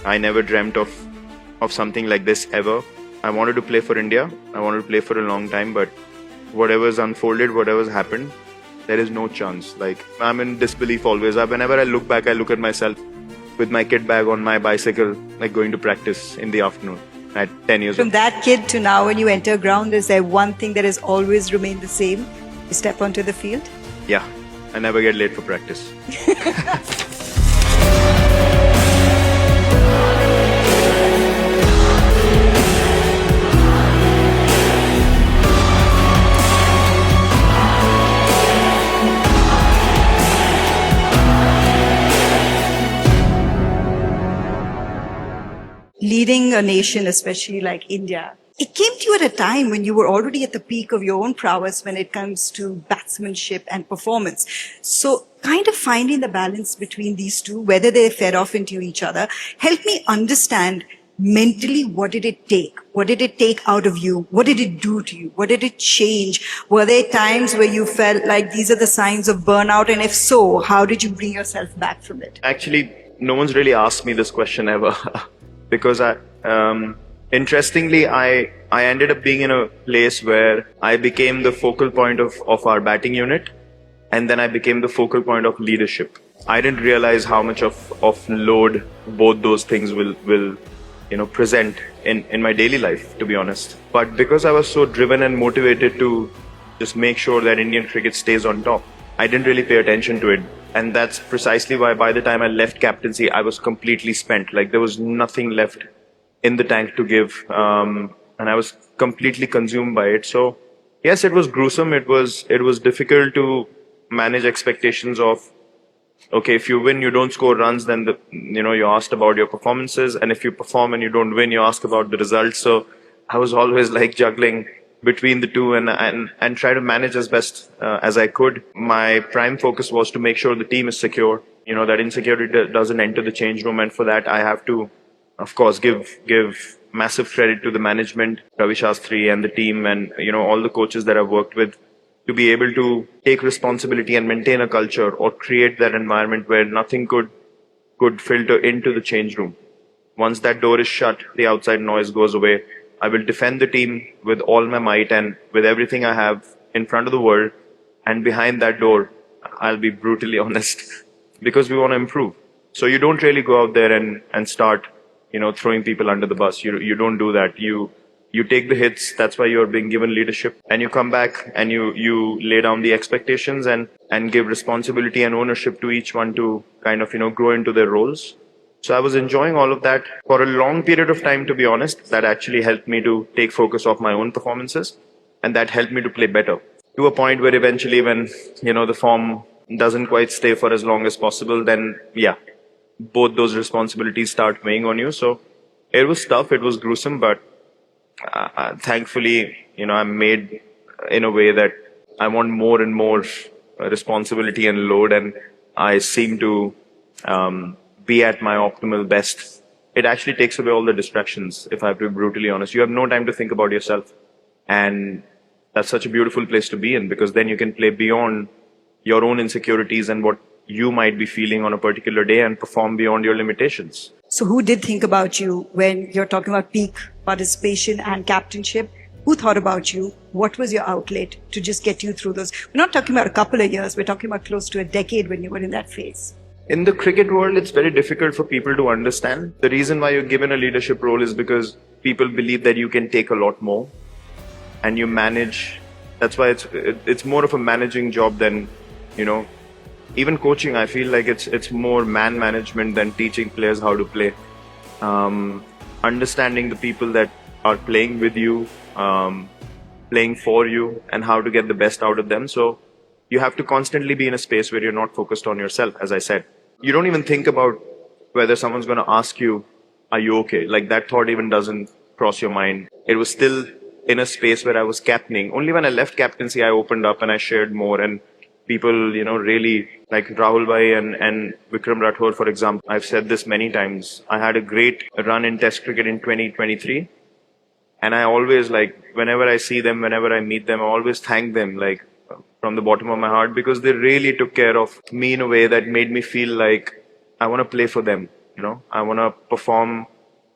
I never dreamt of something like this ever. I wanted to play for India. I wanted to play for a long time, but whatever's unfolded, whatever's happened, there is no chance. Like, I'm in disbelief always. Whenever I look back, I look at myself with my kit bag on my bicycle, like going to practice in the afternoon at 10 years old. From that kid to now, when you enter ground, is there one thing that has always remained the same? You step onto the field? Yeah, I never get late for practice. Leading a nation, especially like India, it came to you at a time when you were already at the peak of your own prowess when it comes to batsmanship and performance. So kind of finding the balance between these two, whether they fed off into each other, help me understand mentally, what did it take? What did it take out of you? What did it do to you? What did it change? Were there times where you felt like these are the signs of burnout? And if so, how did you bring yourself back from it? Actually, no one's really asked me this question ever. Because interestingly, I ended up being in a place where I became the focal point of our batting unit, and then I became the focal point of leadership. I didn't realize how much of load both those things will present in my daily life, to be honest. But because I was so driven and motivated to just make sure that Indian cricket stays on top, I didn't really pay attention to it. And that's precisely why by the time I left captaincy, I was completely spent. Like, there was nothing left in the tank to give. And I was completely consumed by it. So yes, it was gruesome. It was difficult to manage expectations of, okay, if you win, you don't score runs, then you're asked about your performances. And if you perform and you don't win, you're asked about the results. So I was always like juggling between the two and try to manage as best as I could. My prime focus was to make sure the team is secure, that insecurity doesn't enter the change room. And for that, I have to, of course, give massive credit to the management, Ravi Shastri and the team, and, all the coaches that I've worked with, to be able to take responsibility and maintain a culture or create that environment where nothing could filter into the change room. Once that door is shut, the outside noise goes away. I will defend the team with all my might and with everything I have in front of the world. And behind that door, I'll be brutally honest, because we want to improve. So you don't really go out there and start, throwing people under the bus. You don't do that. You take the hits. That's why you're being given leadership. And you come back and you lay down the expectations and give responsibility and ownership to each one to kind of, grow into their roles. So I was enjoying all of that for a long period of time, to be honest. That actually helped me to take focus off my own performances, and that helped me to play better. To a point where eventually when, the form doesn't quite stay for as long as possible, then yeah, both those responsibilities start weighing on you. So it was tough, it was gruesome, but thankfully, I'm made in a way that I want more and more responsibility and load, and I seem to be at my optimal best. It actually takes away all the distractions, if I have to be brutally honest. You have no time to think about yourself. And that's such a beautiful place to be in, because then you can play beyond your own insecurities and what you might be feeling on a particular day and perform beyond your limitations. So who did think about you when you're talking about peak participation and captainship? Who thought about you? What was your outlet to just get you through those? We're not talking about a couple of years. We're talking about close to a decade when you were in that phase. In the cricket world, it's very difficult for people to understand. The reason why you're given a leadership role is because people believe that you can take a lot more and you manage. That's why it's more of a managing job than, even coaching. I feel like it's more man management than teaching players how to play. Understanding the people that are playing with you, playing for you, and how to get the best out of them. So you have to constantly be in a space where you're not focused on yourself, as I said. You don't even think about whether someone's going to ask you, are you okay? Like, that thought even doesn't cross your mind. It was still in a space where I was captaining. Only when I left captaincy, I opened up and I shared more. And people, really, like 𝗓𝗵𝗺 and Vikram Rathore, for example. I've said this many times. I had a great run in Test cricket in 2023. And I always, whenever I see them, whenever I meet them, I always thank them, from the bottom of my heart, because they really took care of me in a way that made me feel like I want to play for them. I want to perform.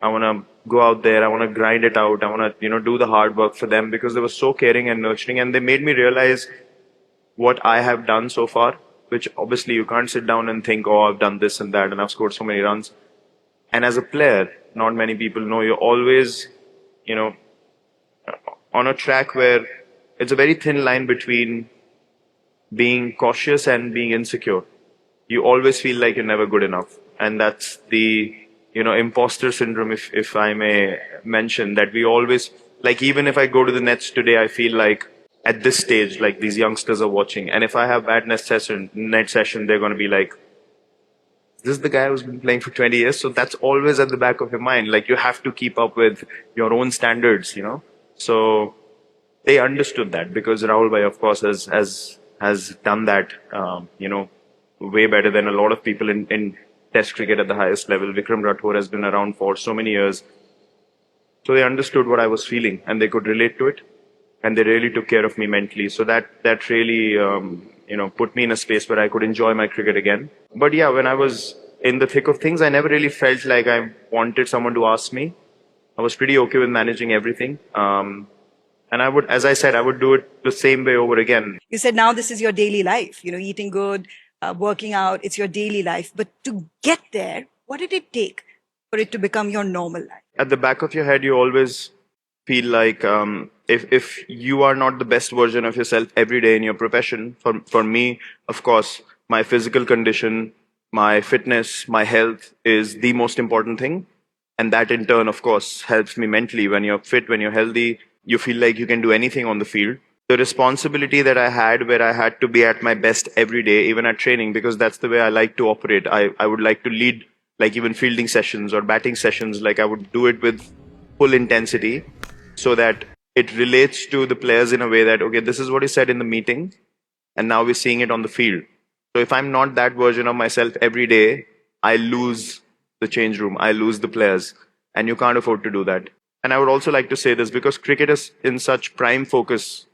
I want to go out there. I want to grind it out. I want to, do the hard work for them because they were so caring and nurturing, and they made me realize what I have done so far, which obviously you can't sit down and think, oh, I've done this and that and I've scored so many runs. And as a player, not many people know, you're always, on a track where it's a very thin line between being cautious and being insecure. You always feel like you're never good enough. And that's the, imposter syndrome, if I may mention, that we always, like, even if I go to the nets today, I feel like at this stage, like, these youngsters are watching. And if I have bad net session, they're going to be like, this is the guy who's been playing for 20 years. So that's always at the back of your mind. Like, you have to keep up with your own standards, So they understood that because 𝗷𝗵𝗺, of course, has done that, way better than a lot of people in Test cricket at the highest level. 𝗵𝗵𝗺 𝗁𝗏 has been around for so many years. So they understood what I was feeling and they could relate to it. And they really took care of me mentally. So that really, put me in a space where I could enjoy my cricket again. But yeah, when I was in the thick of things, I never really felt like I wanted someone to ask me. I was pretty okay with managing everything. And I would, as I said, I would do it the same way over again. You said now this is your daily life, eating good, working out, it's your daily life. But to get there, what did it take for it to become your normal life? At the back of your head, you always feel like if you are not the best version of yourself every day in your profession, for me, of course, my physical condition, my fitness, my health is the most important thing. And that in turn, of course, helps me mentally. When you're fit, when you're healthy, you feel like you can do anything on the field. The responsibility that I had, where I had to be at my best every day, even at training, because that's the way I like to operate. I would like to lead, like even fielding sessions or batting sessions, like I would do it with full intensity so that it relates to the players in a way that, okay, this is what he said in the meeting and now we're seeing it on the field. So if I'm not that version of myself every day, I lose the change room, I lose the players, and you can't afford to do that. And I would also like to say this because cricket is in such prime focus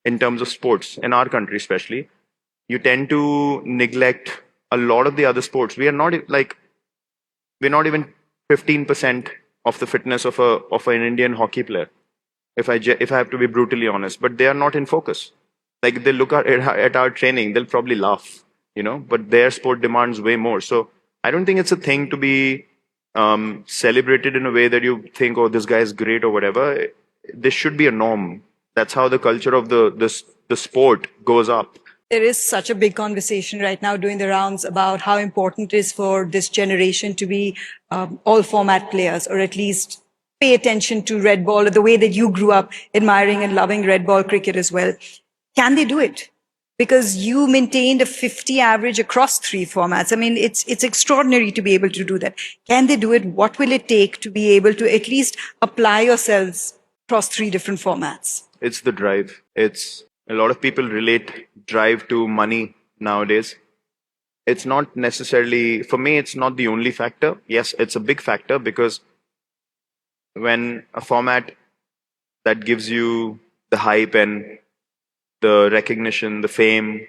in terms of sports, in our country especially. You tend to neglect a lot of the other sports. We're not even 15% of the fitness of an Indian hockey player, if I have to be brutally honest. But they are not in focus. Like, they look at our training, they'll probably laugh, but their sport demands way more. So I don't think it's a thing to be celebrated in a way that you think, oh, this guy is great or whatever. This should be a norm. That's how the culture of the sport goes up. There is such a big conversation right now doing the rounds about how important it is for this generation to be all format players, or at least pay attention to red ball, or the way that you grew up admiring and loving red ball cricket as well. Can they do it? Because you maintained a 50 average across 3 formats. I mean, it's extraordinary to be able to do that. Can they do it? What will it take to be able to at least apply yourselves across 3 different formats? It's the drive. A lot of people relate drive to money nowadays. It's not necessarily, for me, it's not the only factor. Yes, it's a big factor because when a format that gives you the hype and the recognition, the fame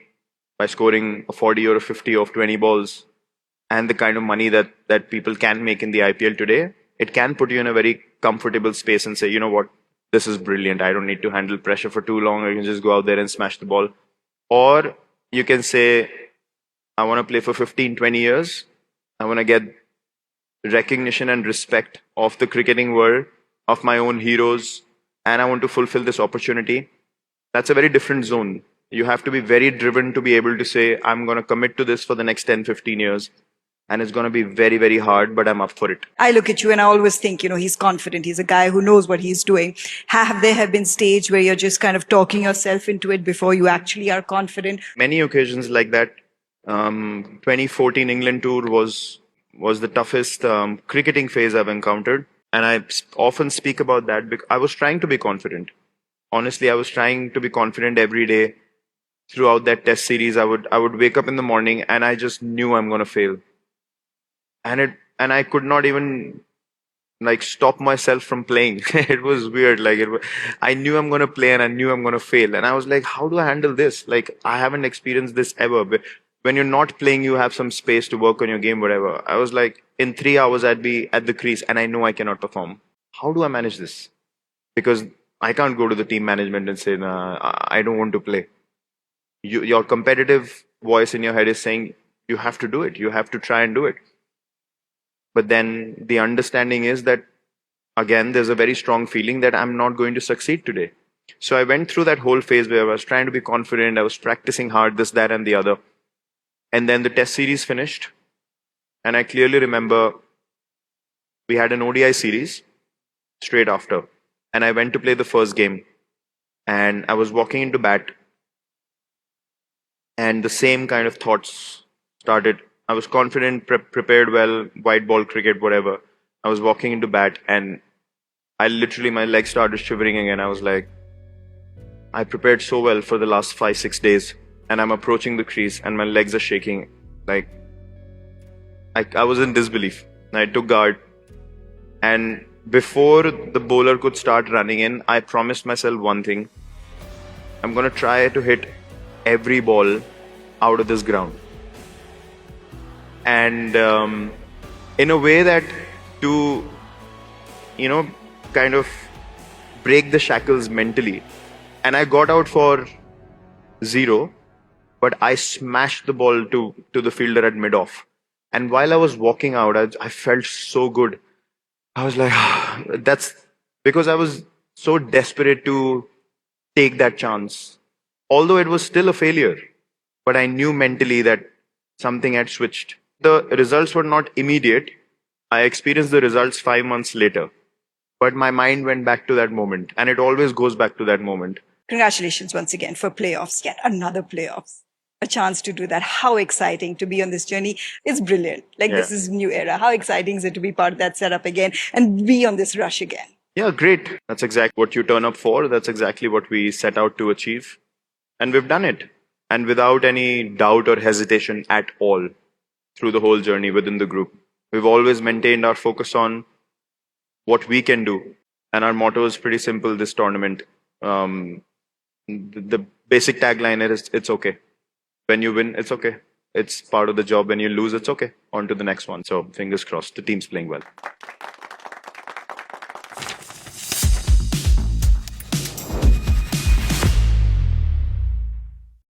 by scoring a 40 or a 50 of 20 balls and the kind of money that people can make in the IPL today, it can put you in a very comfortable space and say, you know what, this is brilliant. I don't need to handle pressure for too long. I can just go out there and smash the ball. Or you can say, I want to play for 15, 20 years. I want to get recognition and respect of the cricketing world, of my own heroes, and I want to fulfill this opportunity. That's a very different zone. You have to be very driven to be able to say, I'm going to commit to this for the next 10, 15 years. And it's going to be very, very hard, but I'm up for it. I look at you and I always think, he's confident. He's a guy who knows what he's doing. Have there been stages where you're just kind of talking yourself into it before you actually are confident? Many occasions like that. 2014 England tour was the toughest cricketing phase I've encountered. And I often speak about that because I was trying to be confident. Honestly, I was trying to be confident every day. Throughout that test series, I would wake up in the morning and I just knew I'm going to fail. And I could not even stop myself from playing. It was weird. I knew I'm going to play and I knew I'm going to fail. And I was like, how do I handle this? I haven't experienced this ever. when you're not playing, you have some space to work on your game, whatever. I was like, in 3 hours, I'd be at the crease and I know I cannot perform. How do I manage this? Because I can't go to the team management and say, nah, I don't want to play. Your competitive voice in your head is saying, you have to do it. You have to try and do it. But then the understanding is that, again, there's a very strong feeling that I'm not going to succeed today. So I went through that whole phase where I was trying to be confident. I was practicing hard, this, that, and the other. And then the test series finished. And I clearly remember we had an ODI series straight after. And I went to play the first game. And I was walking into bat. And the same kind of thoughts started. I was confident, prepared well, white ball cricket, whatever. I was walking into bat and I literally, my legs started shivering again. I was like, I prepared so well for the last 5-6 days. And I'm approaching the crease and my legs are shaking. Like, I was in disbelief. I took guard. And before the bowler could start running in, I promised myself one thing. I'm going to try to hit every ball out of this ground. And in a way that to, kind of break the shackles mentally. And I got out for 0. But I smashed the ball to the fielder at mid-off. And while I was walking out, I felt so good. I was like, that's because I was so desperate to take that chance. Although it was still a failure, but I knew mentally that something had switched. The results were not immediate. I experienced the results 5 months later. But my mind went back to that moment. And it always goes back to that moment. Congratulations once again for playoffs, yet another playoffs. A chance to do that. How exciting to be on this journey. It's brilliant. This is new era. How exciting is it to be part of that setup again and be on this rush again? Yeah, great. That's exactly what you turn up for. That's exactly what we set out to achieve. And we've done it. And without any doubt or hesitation at all through the whole journey within the group. We've always maintained our focus on what we can do. And our motto is pretty simple this tournament. The basic tagline is, it's okay. When you win, it's okay. It's part of the job. When you lose, it's okay. On to the next one. So fingers crossed, the team's playing well.